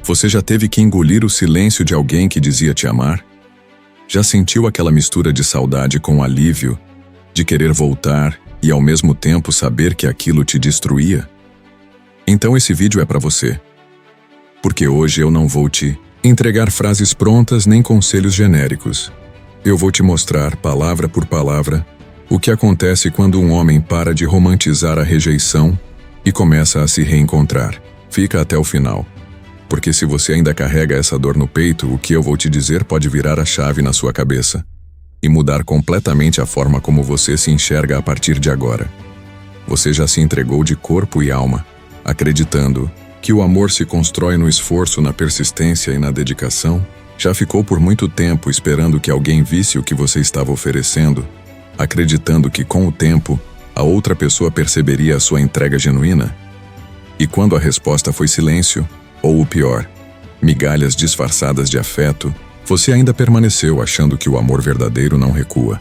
Você já teve que engolir o silêncio de alguém que dizia te amar? Já sentiu aquela mistura de saudade com alívio, de querer voltar e ao mesmo tempo saber que aquilo te destruía? Então esse vídeo é para você. Porque hoje eu não vou te entregar frases prontas nem conselhos genéricos. Eu vou te mostrar, palavra por palavra, o que acontece quando um homem para de romantizar a rejeição e começa a se reencontrar. Fica até o final. Porque se você ainda carrega essa dor no peito, o que eu vou te dizer pode virar a chave na sua cabeça e mudar completamente a forma como você se enxerga a partir de agora. Você já se entregou de corpo e alma, acreditando que o amor se constrói no esforço, na persistência e na dedicação? Já ficou por muito tempo esperando que alguém visse o que você estava oferecendo, acreditando que com o tempo a outra pessoa perceberia a sua entrega genuína? E quando a resposta foi silêncio, ou o pior, migalhas disfarçadas de afeto, você ainda permaneceu achando que o amor verdadeiro não recua.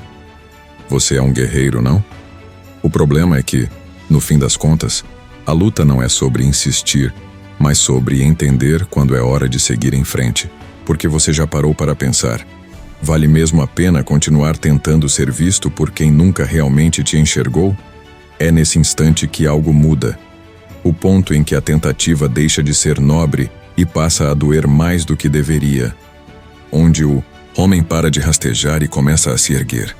Você é um guerreiro, não? O problema é que, no fim das contas, a luta não é sobre insistir, mas sobre entender quando é hora de seguir em frente. Porque você já parou para pensar: vale mesmo a pena continuar tentando ser visto por quem nunca realmente te enxergou? É nesse instante que algo muda. O ponto em que a tentativa deixa de ser nobre e passa a doer mais do que deveria. Onde o homem para de rastejar e começa a se erguer.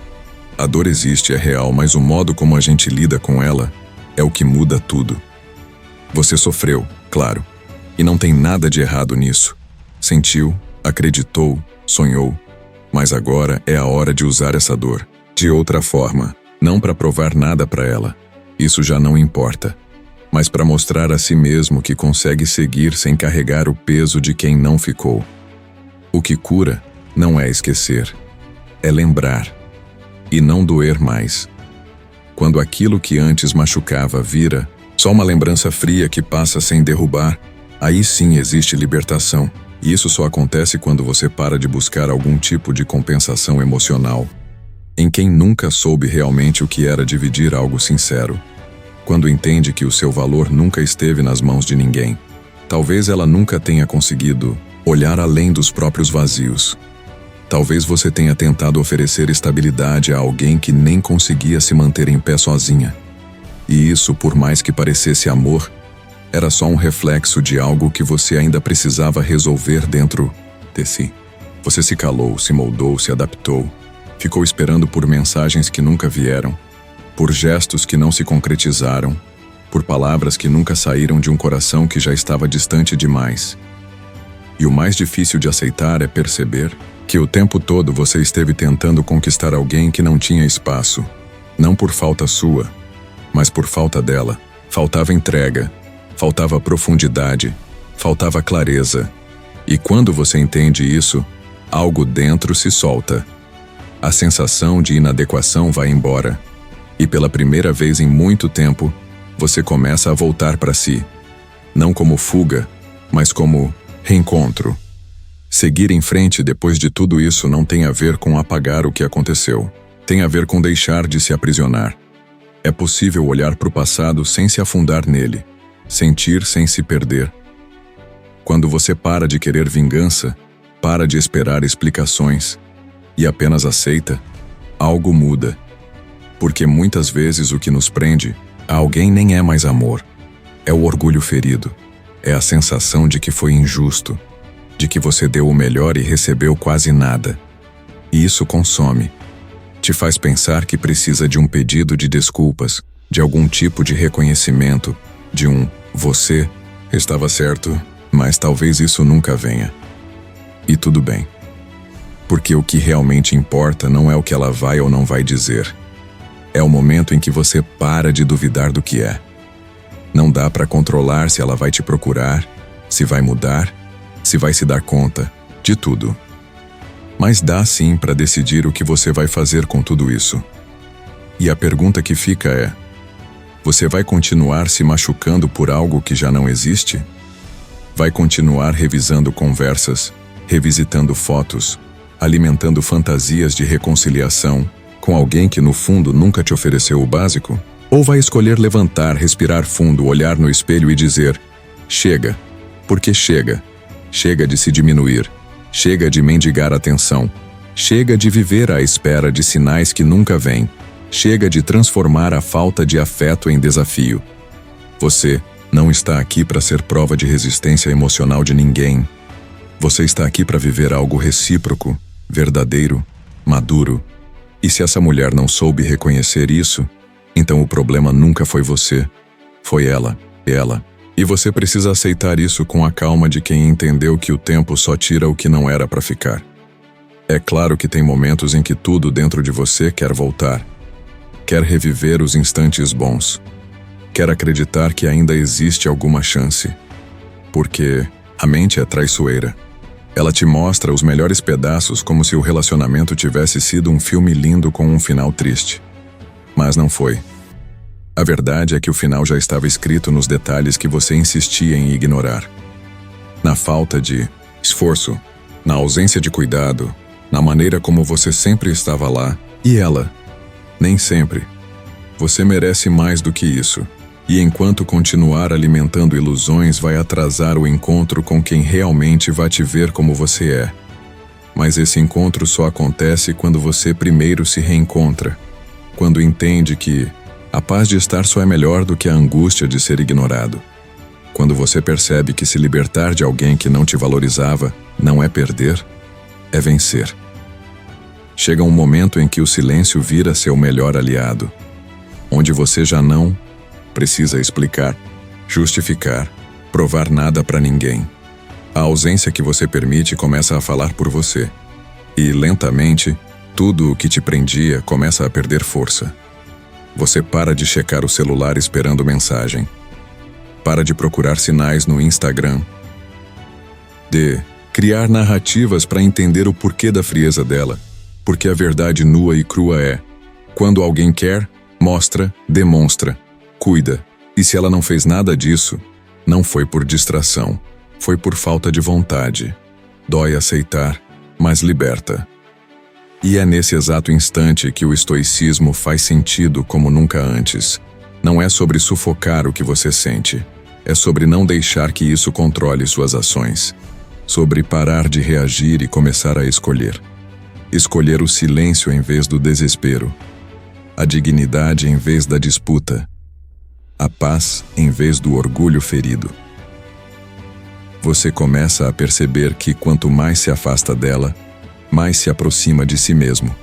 A dor existe, é real, mas o modo como a gente lida com ela é o que muda tudo. Você sofreu, claro, e não tem nada de errado nisso. Sentiu, acreditou, sonhou, mas agora é a hora de usar essa dor de outra forma, não para provar nada para ela. Isso já não importa. Mas para mostrar a si mesmo que consegue seguir sem carregar o peso de quem não ficou. O que cura não é esquecer, é lembrar e não doer mais. Quando aquilo que antes machucava vira só uma lembrança fria que passa sem derrubar, aí sim existe libertação. E isso só acontece quando você para de buscar algum tipo de compensação emocional em quem nunca soube realmente o que era dividir algo sincero. Quando entende que o seu valor nunca esteve nas mãos de ninguém. Talvez ela nunca tenha conseguido olhar além dos próprios vazios. Talvez você tenha tentado oferecer estabilidade a alguém que nem conseguia se manter em pé sozinha. E isso, por mais que parecesse amor, era só um reflexo de algo que você ainda precisava resolver dentro de si. Você se calou, se moldou, se adaptou, ficou esperando por mensagens que nunca vieram, por gestos que não se concretizaram, por palavras que nunca saíram de um coração que já estava distante demais. E o mais difícil de aceitar é perceber que o tempo todo você esteve tentando conquistar alguém que não tinha espaço, não por falta sua, mas por falta dela. Faltava entrega, faltava profundidade, faltava clareza. E quando você entende isso, algo dentro se solta. A sensação de inadequação vai embora. E pela primeira vez em muito tempo, você começa a voltar para si. Não como fuga, mas como reencontro. Seguir em frente depois de tudo isso não tem a ver com apagar o que aconteceu. Tem a ver com deixar de se aprisionar. É possível olhar para o passado sem se afundar nele, sentir sem se perder. Quando você para de querer vingança, para de esperar explicações e apenas aceita, algo muda. Porque muitas vezes o que nos prende a alguém nem é mais amor. É o orgulho ferido. É a sensação de que foi injusto, de que você deu o melhor e recebeu quase nada. E isso consome. Te faz pensar que precisa de um pedido de desculpas, de algum tipo de reconhecimento, de um "você estava certo, mas talvez isso nunca venha". E tudo bem. Porque o que realmente importa não é o que ela vai ou não vai dizer. É o momento em que você para de duvidar do que é. Não dá para controlar se ela vai te procurar, se vai mudar, se vai se dar conta, de tudo. Mas dá sim para decidir o que você vai fazer com tudo isso. E a pergunta que fica é: você vai continuar se machucando por algo que já não existe? Vai continuar revisando conversas, revisitando fotos, alimentando fantasias de reconciliação com alguém que no fundo nunca te ofereceu o básico? Ou vai escolher levantar, respirar fundo, olhar no espelho e dizer: chega, porque chega. Chega de se diminuir. Chega de mendigar atenção. Chega de viver à espera de sinais que nunca vêm. Chega de transformar a falta de afeto em desafio. Você não está aqui para ser prova de resistência emocional de ninguém. Você está aqui para viver algo recíproco, verdadeiro, maduro. E se essa mulher não soube reconhecer isso, então o problema nunca foi você. Foi ela. E você precisa aceitar isso com a calma de quem entendeu que o tempo só tira o que não era para ficar. É claro que tem momentos em que tudo dentro de você quer voltar. Quer reviver os instantes bons. Quer acreditar que ainda existe alguma chance. Porque a mente é traiçoeira. Ela te mostra os melhores pedaços como se o relacionamento tivesse sido um filme lindo com um final triste. Mas não foi. A verdade é que o final já estava escrito nos detalhes que você insistia em ignorar. Na falta de esforço, na ausência de cuidado, na maneira como você sempre estava lá, e ela, nem sempre. Você merece mais do que isso. E enquanto continuar alimentando ilusões, vai atrasar o encontro com quem realmente vai te ver como você é. Mas esse encontro só acontece quando você primeiro se reencontra. Quando entende que a paz de estar só é melhor do que a angústia de ser ignorado. Quando você percebe que se libertar de alguém que não te valorizava não é perder, é vencer. Chega um momento em que o silêncio vira seu melhor aliado, onde você já não precisa explicar, justificar, provar nada para ninguém. A ausência que você permite começa a falar por você. E, lentamente, tudo o que te prendia começa a perder força. Você para de checar o celular esperando mensagem. Para de procurar sinais no Instagram. De criar narrativas para entender o porquê da frieza dela. Porque a verdade nua e crua é: quando alguém quer, mostra, demonstra, cuida. E se ela não fez nada disso, não foi por distração, foi por falta de vontade. Dói aceitar, mas liberta. E é nesse exato instante que o estoicismo faz sentido como nunca antes. Não é sobre sufocar o que você sente, é sobre não deixar que isso controle suas ações. Sobre parar de reagir e começar a escolher. Escolher o silêncio em vez do desespero. A dignidade em vez da disputa. A paz em vez do orgulho ferido. Você começa a perceber que quanto mais se afasta dela, mais se aproxima de si mesmo.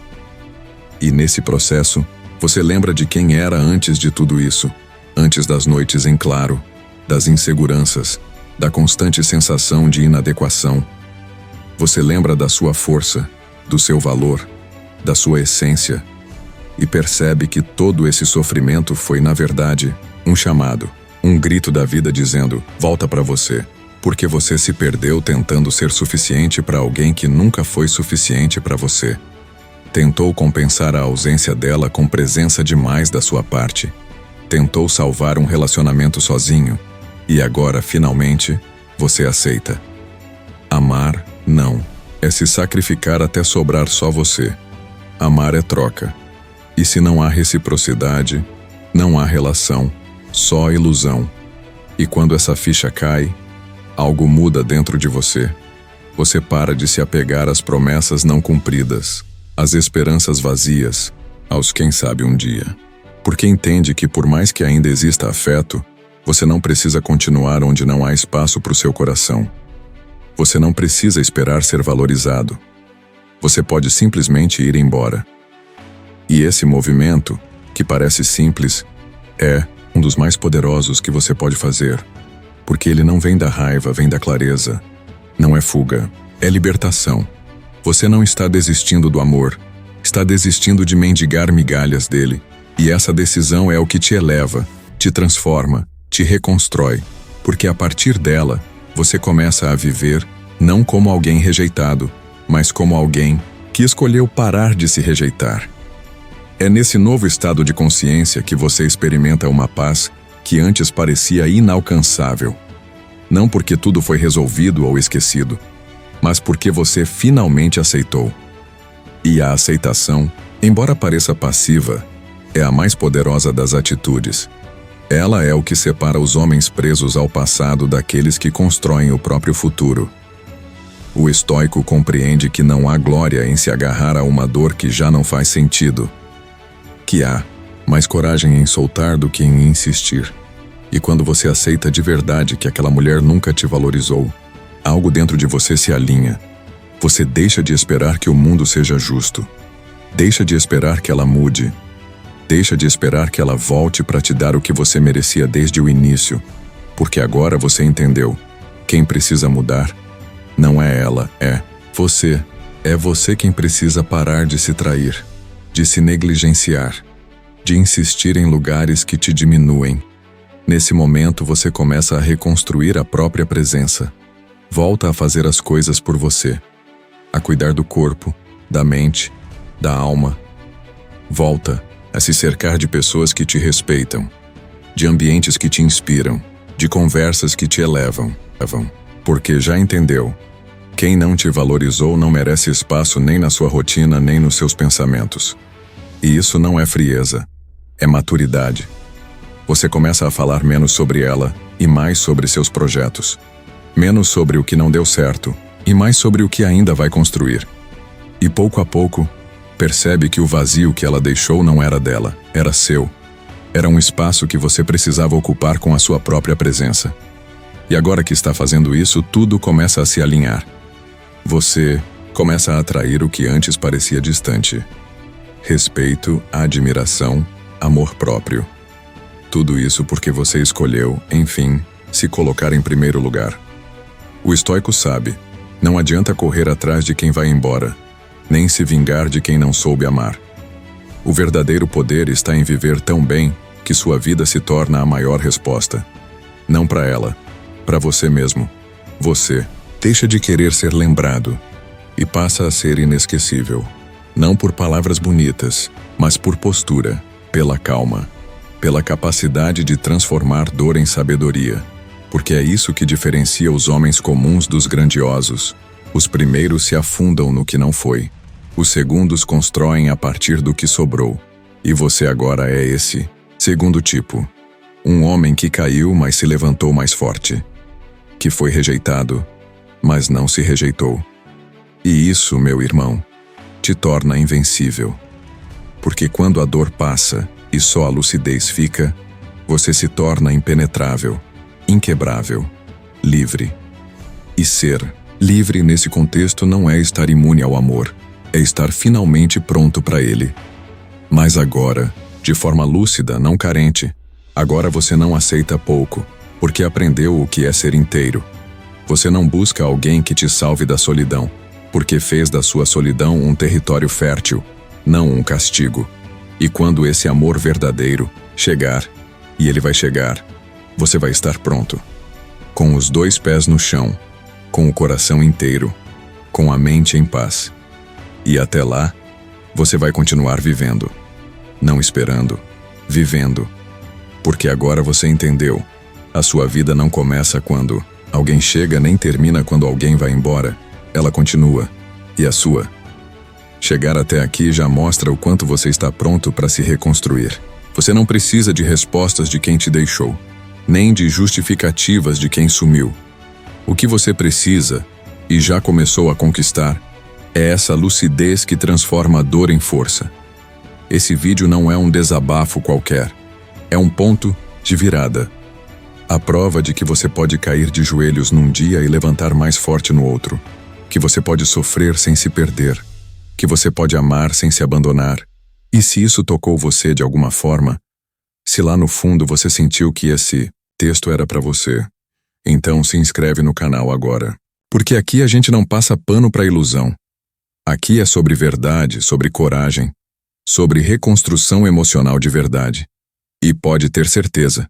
E nesse processo, você lembra de quem era antes de tudo isso, antes das noites em claro, das inseguranças, da constante sensação de inadequação. Você lembra da sua força, do seu valor, da sua essência, e percebe que todo esse sofrimento foi, na verdade, um chamado, um grito da vida dizendo: volta para você, porque você se perdeu tentando ser suficiente para alguém que nunca foi suficiente para você. Tentou compensar a ausência dela com presença demais da sua parte. Tentou salvar um relacionamento sozinho. E agora, finalmente, você aceita. Amar, não. É se sacrificar até sobrar só você. Amar é troca. E se não há reciprocidade, não há relação, só ilusão. E quando essa ficha cai, algo muda dentro de você. Você para de se apegar às promessas não cumpridas, às esperanças vazias, aos quem sabe um dia. Porque entende que por mais que ainda exista afeto, você não precisa continuar onde não há espaço para o seu coração. Você não precisa esperar ser valorizado. Você pode simplesmente ir embora. E esse movimento, que parece simples, é um dos mais poderosos que você pode fazer. Porque ele não vem da raiva, vem da clareza. Não é fuga, é libertação. Você não está desistindo do amor, está desistindo de mendigar migalhas dele. E essa decisão é o que te eleva, te transforma, te reconstrói. Porque a partir dela, você começa a viver não como alguém rejeitado, mas como alguém que escolheu parar de se rejeitar. É nesse novo estado de consciência que você experimenta uma paz que antes parecia inalcançável. Não porque tudo foi resolvido ou esquecido, mas porque você finalmente aceitou. E a aceitação, embora pareça passiva, é a mais poderosa das atitudes. Ela é o que separa os homens presos ao passado daqueles que constroem o próprio futuro. O estoico compreende que não há glória em se agarrar a uma dor que já não faz sentido. Que há mais coragem em soltar do que em insistir. E quando você aceita de verdade que aquela mulher nunca te valorizou, algo dentro de você se alinha. Você deixa de esperar que o mundo seja justo. Deixa de esperar que ela mude. Deixa de esperar que ela volte para te dar o que você merecia desde o início. Porque agora você entendeu. Quem precisa mudar não é ela, é você. É você quem precisa parar de se trair, de se negligenciar, de insistir em lugares que te diminuem. Nesse momento você começa a reconstruir a própria presença. Volta a fazer as coisas por você. A cuidar do corpo, da mente, da alma. Volta a se cercar de pessoas que te respeitam, de ambientes que te inspiram, de conversas que te elevam. Porque já entendeu. Quem não te valorizou não merece espaço nem na sua rotina, nem nos seus pensamentos. E isso não é frieza, é maturidade. Você começa a falar menos sobre ela e mais sobre seus projetos. Menos sobre o que não deu certo e mais sobre o que ainda vai construir. E pouco a pouco, percebe que o vazio que ela deixou não era dela, era seu. Era um espaço que você precisava ocupar com a sua própria presença. E agora que está fazendo isso, tudo começa a se alinhar. Você começa a atrair o que antes parecia distante. Respeito, admiração, amor próprio. Tudo isso porque você escolheu, enfim, se colocar em primeiro lugar. O estoico sabe, não adianta correr atrás de quem vai embora, nem se vingar de quem não soube amar. O verdadeiro poder está em viver tão bem que sua vida se torna a maior resposta. Não para ela, para você mesmo. Você deixa de querer ser lembrado e passa a ser inesquecível. Não por palavras bonitas, mas por postura, pela calma, pela capacidade de transformar dor em sabedoria. Porque é isso que diferencia os homens comuns dos grandiosos. Os primeiros se afundam no que não foi. Os segundos constroem a partir do que sobrou. E você agora é esse segundo tipo. Um homem que caiu, mas se levantou mais forte. Que foi rejeitado, mas não se rejeitou. E isso, meu irmão, te torna invencível. Porque quando a dor passa e só a lucidez fica, você se torna impenetrável, inquebrável, livre. E ser livre nesse contexto não é estar imune ao amor, é estar finalmente pronto para ele. Mas agora, de forma lúcida, não carente, agora você não aceita pouco, porque aprendeu o que é ser inteiro. Você não busca alguém que te salve da solidão, porque fez da sua solidão um território fértil, não um castigo. E quando esse amor verdadeiro chegar, e ele vai chegar, você vai estar pronto. Com os 2 pés no chão, com o coração inteiro, com a mente em paz. E até lá, você vai continuar vivendo. Não esperando, vivendo. Porque agora você entendeu. A sua vida não começa quando alguém chega, nem termina quando alguém vai embora. Ela continua. E a sua? Chegar até aqui já mostra o quanto você está pronto para se reconstruir. Você não precisa de respostas de quem te deixou, nem de justificativas de quem sumiu. O que você precisa, e já começou a conquistar, é essa lucidez que transforma a dor em força. Esse vídeo não é um desabafo qualquer. É um ponto de virada. A prova de que você pode cair de joelhos num dia e levantar mais forte no outro. Que você pode sofrer sem se perder. Que você pode amar sem se abandonar. E se isso tocou você de alguma forma, se lá no fundo você sentiu que esse texto era para você, então se inscreve no canal agora. Porque aqui a gente não passa pano para ilusão. Aqui é sobre verdade, sobre coragem, sobre reconstrução emocional de verdade. E pode ter certeza,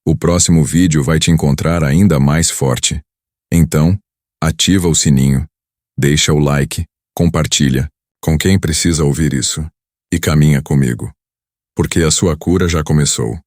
o próximo vídeo vai te encontrar ainda mais forte. Então, ativa o sininho, deixa o like, compartilha com quem precisa ouvir isso e caminha comigo. Porque a sua cura já começou.